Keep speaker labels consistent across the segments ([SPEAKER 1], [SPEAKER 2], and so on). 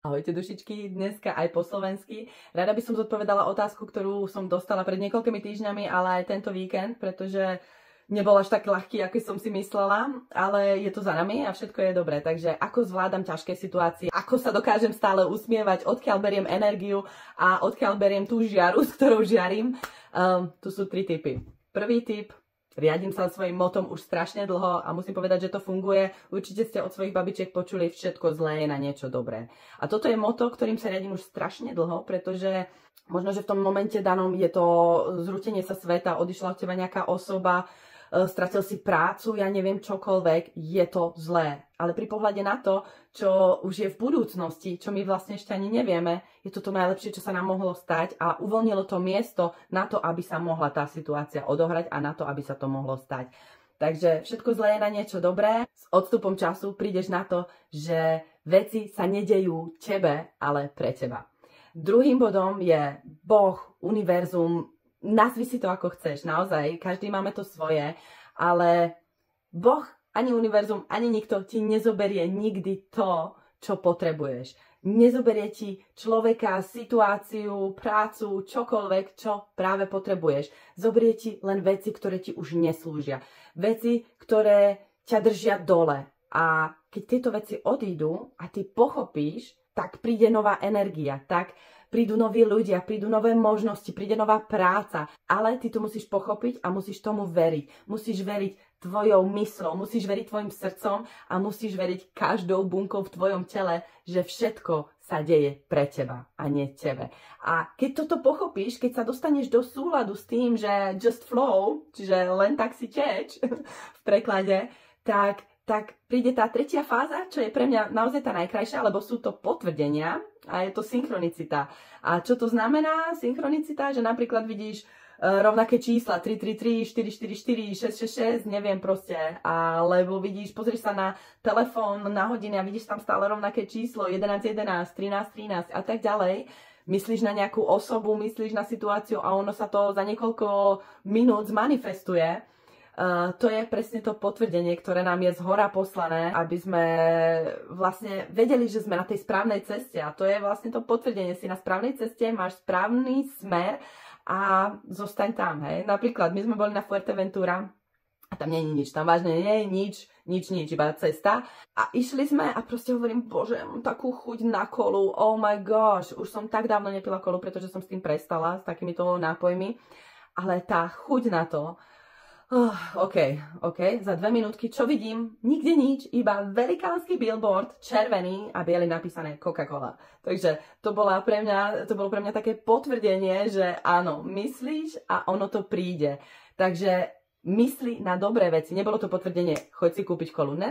[SPEAKER 1] Ahojte dušičky, dneska aj po slovensky. Rada by som zodpovedala otázku, ktorú som dostala pred niekoľkými týždňami, ale aj tento víkend, pretože nebol až tak ľahký, ako som si myslela, ale je to za nami a všetko je dobré. Takže ako zvládam ťažké situácie, ako sa dokážem stále usmievať, odkiaľ beriem energiu a odkiaľ beriem tú žiaru, s ktorou žiarím. Tu sú 3 tipy. Prvý tip. Riadím sa svojím motom už strašne dlho a musím povedať, že to funguje. Určite ste od svojich babičiek počuli, všetko zlé je na niečo dobré. A toto je moto, ktorým sa riadím už strašne dlho, pretože možno, že v tom momente danom je to zrútenie sa sveta, odišla od teba nejaká osoba, stratil si prácu, ja neviem čokoľvek, je to zlé. Ale pri pohľade na to, čo už je v budúcnosti, čo my vlastne ešte ani nevieme, je to to najlepšie, čo sa nám mohlo stať a uvoľnilo to miesto na to, aby sa mohla tá situácia odohrať a na to, aby sa to mohlo stať. Takže všetko zlé je na niečo dobré. S odstupom času prídeš na to, že veci sa nedejú tebe, ale pre teba. Druhým bodom je Boh, univerzum. Nazvi si to ako chceš, naozaj, každý máme to svoje, ale Boh, ani univerzum, ani nikto ti nezoberie nikdy to, čo potrebuješ. Nezoberie ti človeka, situáciu, prácu, čokoľvek, čo práve potrebuješ. Zoberie ti len veci, ktoré ti už neslúžia. Veci, ktoré ťa držia dole. A keď tieto veci odídu a ty pochopíš, tak príde nová energia, tak prídu noví ľudia, prídu nové možnosti, príde nová práca. Ale ty to musíš pochopiť a musíš tomu veriť. Musíš veriť tvojou myslou, musíš veriť tvojim srdcom a musíš veriť každou bunkou v tvojom tele, že všetko sa deje pre teba a nie tebe. A keď toto pochopíš, keď sa dostaneš do súladu s tým, že just flow, čiže len tak si teč v preklade, tak príde tá tretia fáza, čo je pre mňa naozaj tá najkrajšia, lebo sú to potvrdenia a je to synchronicita. A čo to znamená synchronicita? Že napríklad vidíš rovnaké čísla 333, 444, 666, neviem proste. Alebo vidíš, pozrieš sa na telefón, na hodiny a vidíš tam stále rovnaké číslo 1111, 1313 a tak ďalej. Myslíš na nejakú osobu, myslíš na situáciu a ono sa to za niekoľko minút zmanifestuje. To je presne to potvrdenie, ktoré nám je zhora poslané, aby sme vlastne vedeli, že sme na tej správnej ceste. A to je vlastne to potvrdenie. Si na správnej ceste, máš správny smer a zostaň tam. Hej. Napríklad my sme boli na Fuerteventura a tam nie je nič. Tam vážne nie je nič, iba cesta. A išli sme a proste hovorím, bože, mám takú chuť na kolu. Oh my gosh, už som tak dávno nepila kolu, pretože som s tým prestala, s takýmito nápojmi. Ale tá chuť na to, OK, za 2 minútky, čo vidím? Nikde nič, iba velikánsky billboard, červený a biely napísané Coca-Cola. Takže to bolo pre mňa také potvrdenie, že áno, myslíš a ono to príde. Takže mysli na dobré veci. Nebolo to potvrdenie, choď si kúpiť kolu. Ne,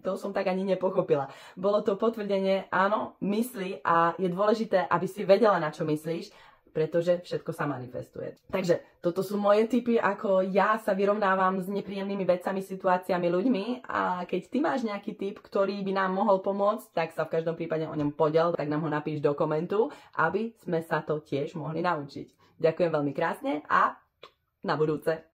[SPEAKER 1] to som tak ani nepochopila. Bolo to potvrdenie, áno, mysli a je dôležité, aby si vedela, na čo myslíš, pretože všetko sa manifestuje. Takže toto sú moje tipy, ako ja sa vyrovnávam s nepríjemnými vecami, situáciami, ľuďmi a keď ty máš nejaký tip, ktorý by nám mohol pomôcť, tak sa v každom prípade o ňom podel, tak nám ho napíš do komentu, aby sme sa to tiež mohli naučiť. Ďakujem veľmi krásne a na budúce.